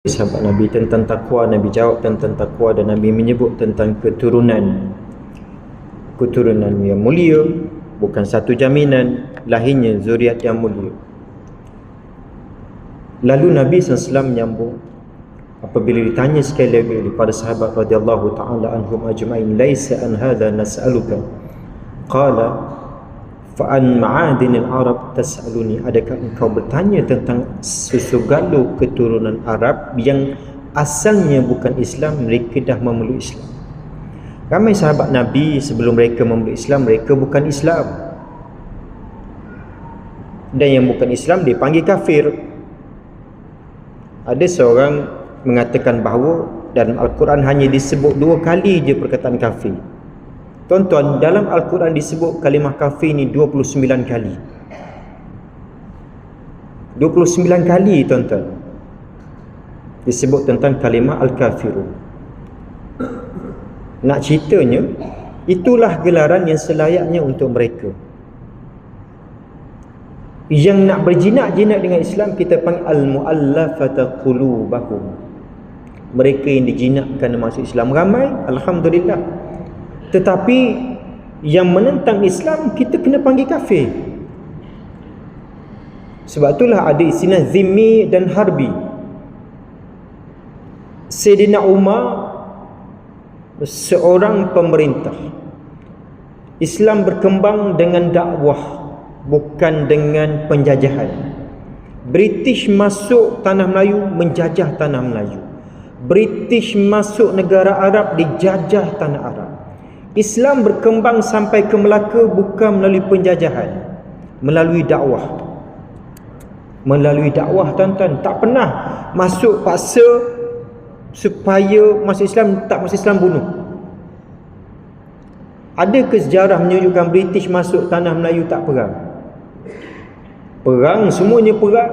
Sahabat Nabi tentang takwa, Nabi jawab tentang takwa dan Nabi menyebut tentang keturunan yang mulia, bukan satu jaminan lahirnya zuriat yang mulia. Lalu Nabi SAW menyambung apabila ditanya sekali lagi kepada sahabat radhiyallahu taala anhum ajma'in, laisa an hadha nas'aluka, qala fa an ma'adinil Arab tas'aluni, adakah engkau bertanya tentang segala keturunan Arab yang asalnya bukan Islam, mereka dah memeluk Islam. Ramai sahabat Nabi sebelum mereka memeluk Islam, mereka bukan Islam, dan yang bukan Islam dipanggil kafir. Ada seorang mengatakan bahawa dalam Al-Quran hanya disebut 2 kali je perkataan kafir. Tuan-tuan, dalam Al-Quran disebut kalimah kafir ni 29 kali. 29 kali tuan-tuan disebut tentang kalimah Al-Kafirun. Nak ceritanya, itulah gelaran yang selayaknya untuk mereka. Yang nak berjinak-jinak dengan Islam, kita panggil al-mu'allafata qulubahum. Mereka yang dijinakkan masuk Islam ramai, alhamdulillah. Tetapi yang menentang Islam, kita kena panggil kafir. Sebab itulah ada istilah zimmi dan harbi. Sayyidina Umar seorang pemerintah. Islam berkembang dengan dakwah, bukan dengan penjajahan. British masuk tanah Melayu, menjajah tanah Melayu. British masuk negara Arab, dijajah tanah Arab. Islam berkembang sampai ke Melaka bukan melalui penjajahan, melalui dakwah. Melalui dakwah tuan-tuan, tak pernah masuk paksa supaya masuk Islam, tak masuk Islam bunuh. Adakah sejarah menunjukkan British masuk tanah Melayu tak perang? Perang, semuanya perang.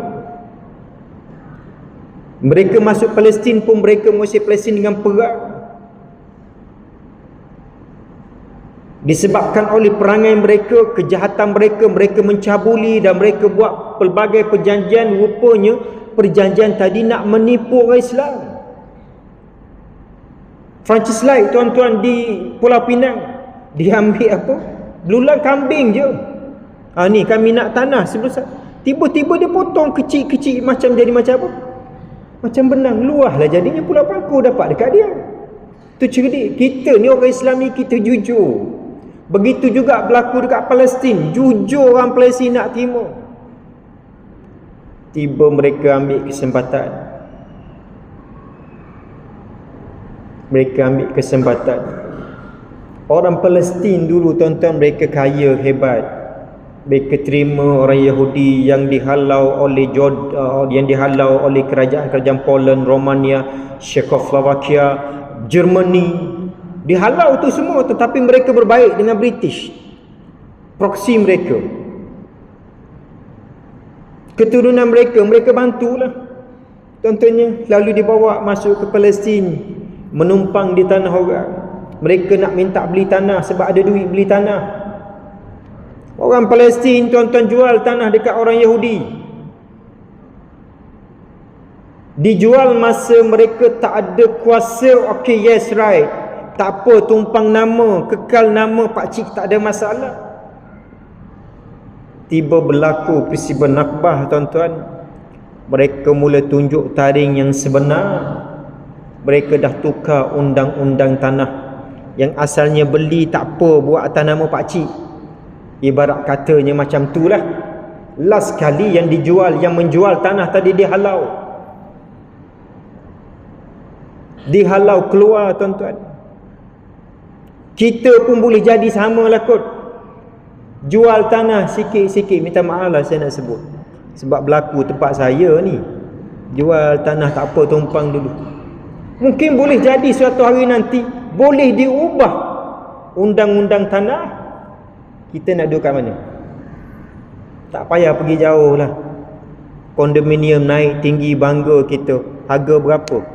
Mereka masuk Palestin pun mereka mengusir Palestin dengan perang. Disebabkan oleh perangai mereka, kejahatan mereka, mereka mencabuli dan mereka buat pelbagai perjanjian. Rupanya perjanjian tadi nak menipu orang Islam. Francis Light tuan-tuan di Pulau Pinang, dia ambil apa? Belulang kambing je. Ni kami nak tanah sebesar. Tiba-tiba dia potong kecil-kecil macam jadi macam apa? Macam benang. Luahlah jadinya Pulau Pangku dapat dekat dia. Tu cerdik. Kita ni orang Islam ni, kita jujur. Begitu juga berlaku dekat Palestin. Jujur orang Palestin nak terima. Tiba mereka ambil kesempatan. Mereka ambil kesempatan. Orang Palestin dulu tuan-tuan, mereka kaya, hebat. Mereka terima orang Yahudi yang dihalau oleh yang dihalau oleh kerajaan-kerajaan Poland, Romania, Czechoslovakia, Germany. Dihalau tu semua, tetapi mereka berbaik dengan British, proksi mereka, keturunan mereka, mereka bantulah contohnya. Lalu dibawa masuk ke Palestin, menumpang di tanah orang. Mereka nak minta beli tanah sebab ada duit beli tanah. Orang Palestin tuan-tuan jual tanah dekat orang Yahudi. Dijual masa mereka tak ada kuasa. Okay, yes, right, tak apa, tumpang nama, kekal nama pakcik, tak ada masalah. Tiba berlaku peristiwa Nakbah tuan-tuan. Mereka mula tunjuk taring yang sebenar. Mereka dah tukar undang-undang tanah. Yang asalnya beli tak apa, buat atas nama pakcik. Ibarat katanya macam tu lah. Last kali yang dijual, yang menjual tanah tadi dihalau. Dihalau keluar tuan-tuan. Kita pun boleh jadi sama lah kot. Jual tanah sikit-sikit. Minta maaf lah saya nak sebut, sebab berlaku tempat saya ni. Jual tanah tak apa, tumpang dulu. Mungkin boleh jadi suatu hari nanti boleh diubah undang-undang tanah. Kita nak duduk kat mana? Tak payah pergi jauh lah. Kondominium naik tinggi, bangga kita. Harga berapa?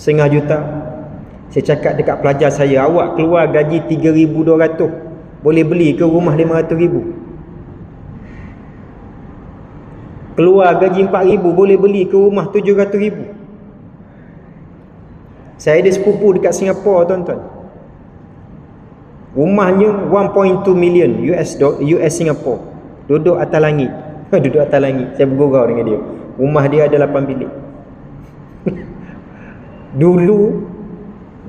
$1,500,000. Saya cakap dekat pelajar saya, awak keluar gaji 3,200, boleh beli ke rumah 500,000? Keluar gaji 4,000 boleh beli ke rumah 700,000. Saya ada sepupu dekat Singapura, tuan-tuan. Rumahnya 1.2 million US Singapore. Duduk atas langit. Duduk atas langit. Saya bergurau dengan dia. Rumah dia ada 8 bilik. Dulu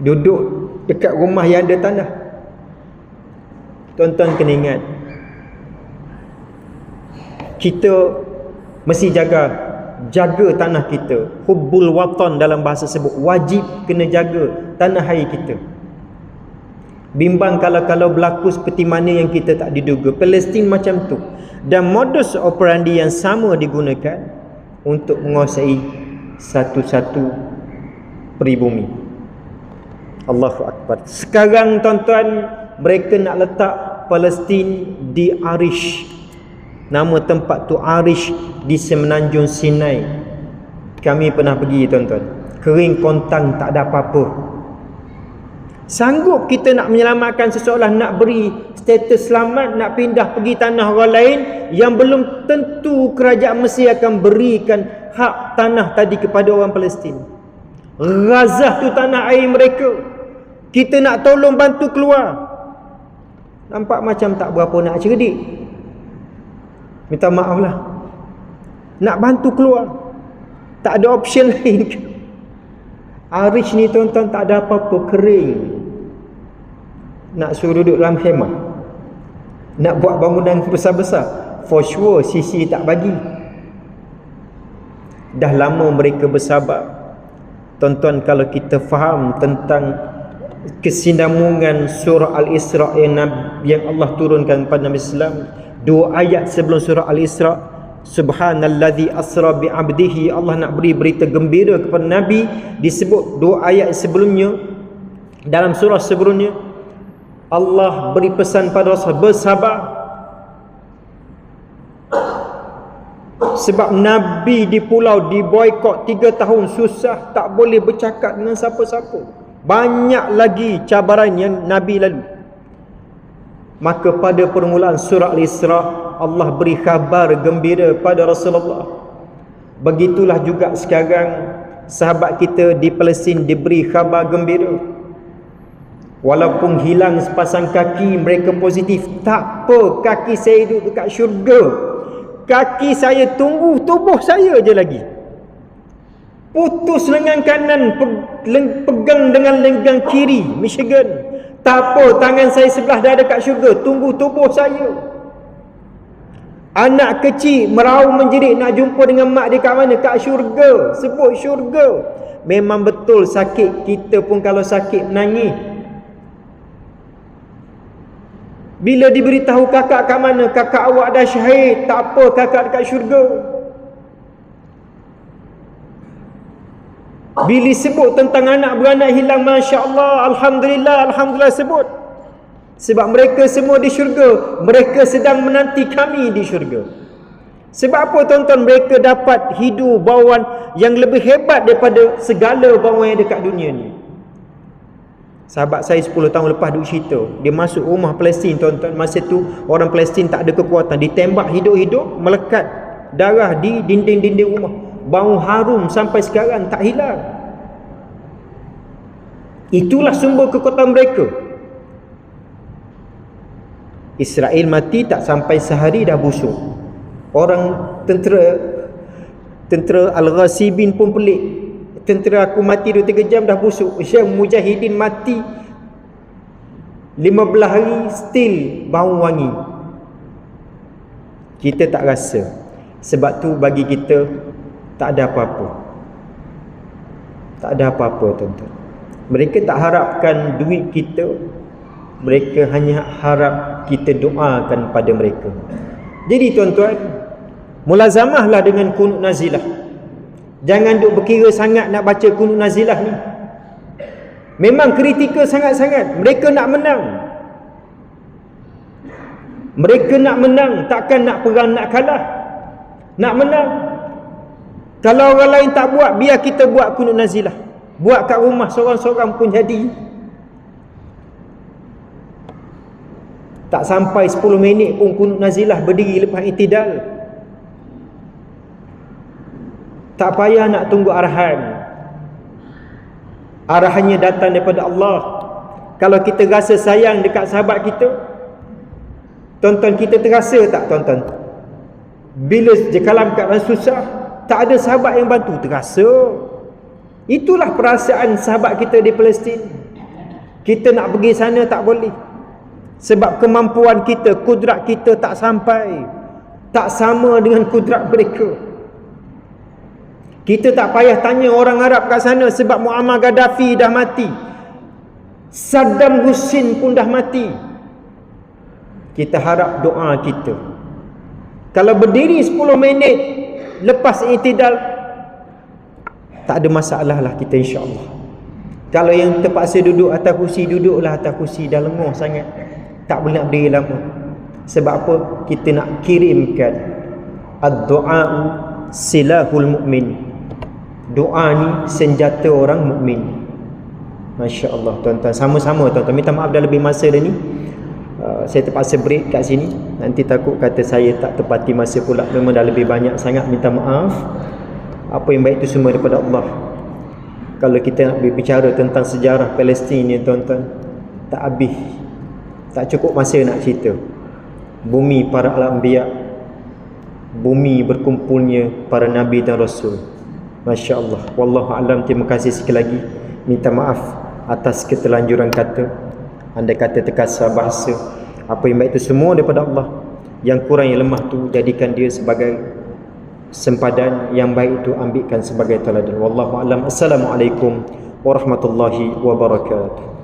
duduk dekat rumah yang ada tanah. Tuan-tuan kena ingat, kita mesti jaga tanah kita. Hubbul watan dalam bahasa sebut, wajib kena jaga tanah air kita. Bimbang kalau berlaku seperti mana yang kita tak diduga. Palestin macam tu. Dan modus operandi yang sama digunakan untuk menguasai satu-satu peribumi. Allahu Akbar. Sekarang tuan-tuan, mereka nak letak Palestin di Arish. Nama tempat tu Arish, di semenanjung Sinai. Kami pernah pergi, tuan-tuan. Kering kontang, tak ada apa-apa. Sanggup kita nak menyelamatkan seseorang, nak beri status selamat, nak pindah pergi tanah orang lain yang belum tentu kerajaan Mesir akan berikan hak tanah tadi kepada orang Palestin. Razah tu tanah air mereka. Kita nak tolong bantu keluar. Nampak macam tak berapa nak cerdik. Minta maaf lah. Nak bantu keluar, tak ada option lain. Arish ni tuan-tuan tak ada apa-apa, kering. Nak suruh duduk dalam khemah, nak buat bangunan besar-besar, for sure sisi tak bagi. Dah lama mereka bersabar. Tuan-tuan, kalau kita faham tentang kesinambungan surah Al-Isra yang Allah turunkan kepada Nabi Sallam, 2 ayat sebelum surah Al-Isra, Subhanalladzi asra bi'abdihi, Allah nak beri berita gembira kepada Nabi. Disebut 2 ayat sebelumnya, dalam surah sebelumnya, Allah beri pesan pada Rasul bersabar. Sebab Nabi di pulau diboikot 3 tahun, susah, tak boleh bercakap dengan siapa-siapa. Banyak lagi cabaran yang Nabi lalu. Maka pada permulaan surah Al-Isra, Allah beri khabar gembira pada Rasulullah. Begitulah juga sekarang sahabat kita di Palestin diberi khabar gembira. Walaupun hilang sepasang kaki, mereka positif. Tak apa, kaki saya duduk dekat syurga. Kaki saya tunggu tubuh saya je lagi. Putus lengan kanan, pegang dengan lengan kiri, Michigan. Tak apa, tangan saya sebelah dah dekat syurga, tunggu tubuh saya. Anak kecil meraung menjerit nak jumpa dengan mak dia kat mana? Kat syurga. Sebut syurga. Memang betul sakit. Kita pun kalau sakit menangis. Bila diberitahu kakak kat mana? Kakak awak dah syahid. Tak apa, kakak dekat syurga. Bila sebut tentang anak beranak hilang, Masya Allah, Alhamdulillah, Alhamdulillah sebut. Sebab mereka semua di syurga. Mereka sedang menanti kami di syurga. Sebab apa tuan-tuan? Mereka dapat hidup bauan yang lebih hebat daripada segala bauan yang dekat dunia ni. Sahabat saya 10 tahun lepas duk cerita, dia masuk rumah Palestin, tuan-tuan. Masa tu orang Palestin tak ada kekuatan, ditembak hidup-hidup, melekat darah di dinding-dinding rumah. Bau harum sampai sekarang tak hilang. Itulah sumber kekuatan mereka. Israel mati tak sampai sehari dah busuk. Orang tentera Al-Ghasibin pun pelik. Tentera aku mati 2-3 jam dah busuk. Syekh Mujahidin mati 15 hari still bau wangi. Kita tak rasa. Sebab tu bagi kita tak ada apa-apa. Tak ada apa-apa, tuan-tuan. Mereka tak harapkan duit kita. Mereka hanya harap kita doakan pada mereka. Jadi tuan-tuan, mulazamahlah dengan kunut nazilah. Jangan duk berkira sangat nak baca kunut nazilah ni. Memang kritikal sangat-sangat. Mereka nak menang. Mereka nak menang, takkan nak perang, nak kalah. Nak menang. Kalau orang lain tak buat, biar kita buat kunut nazilah. Buat kat rumah seorang-seorang pun jadi. Tak sampai 10 minit pun kunut nazilah berdiri lepas i'tidal. Tak payah nak tunggu arahan. Arahannya datang daripada Allah. Kalau kita rasa sayang dekat sahabat kita, tonton, kita terasa tak tonton? Bila kalam keadaan susah, tak ada sahabat yang bantu, terasa. Itulah perasaan sahabat kita di Palestin. Kita nak pergi sana tak boleh, sebab kemampuan kita, kudrat kita tak sampai, tak sama dengan kudrat mereka. Kita tak payah tanya orang Arab kat sana, sebab Muammar Gaddafi dah mati, Saddam Hussein pun dah mati. Kita harap doa kita, kalau berdiri 10 minit lepas i'tidal, tak ada masalah lah kita, insya-Allah. Kalau yang terpaksa duduk atas kursi, duduklah atas kursi, dah lenguh sangat, tak boleh nak berdiri lama. Sebab apa? Kita nak kirimkan ad-du'a'u silahul mu'min. Doa ni senjata orang mukmin. Masya-Allah tuan-tuan, sama-sama tuan-tuan. Minta maaf dah lebih masa dah ni. Saya terpaksa break kat sini. Nanti takut kata saya tak tepati masa pula. Memang dah lebih banyak sangat, minta maaf. Apa yang baik itu semua daripada Allah. Kalau kita nak berbicara tentang sejarah Palestin ni tuan-tuan, tak habis, tak cukup masa nak cerita. Bumi para al-anbiya, bumi berkumpulnya para nabi dan rasul. Masya Allah. Wallahu a'lam. Terima kasih sekali lagi. Minta maaf atas keterlanjuran kata. Andai kata terkasar bahasa. Apa yang baik itu semua daripada Allah. Yang kurang, yang lemah tu jadikan dia sebagai sempadan. Yang baik itu ambilkan sebagai teladan. Wallahu a'lam. Assalamualaikum warahmatullahi wabarakatuh.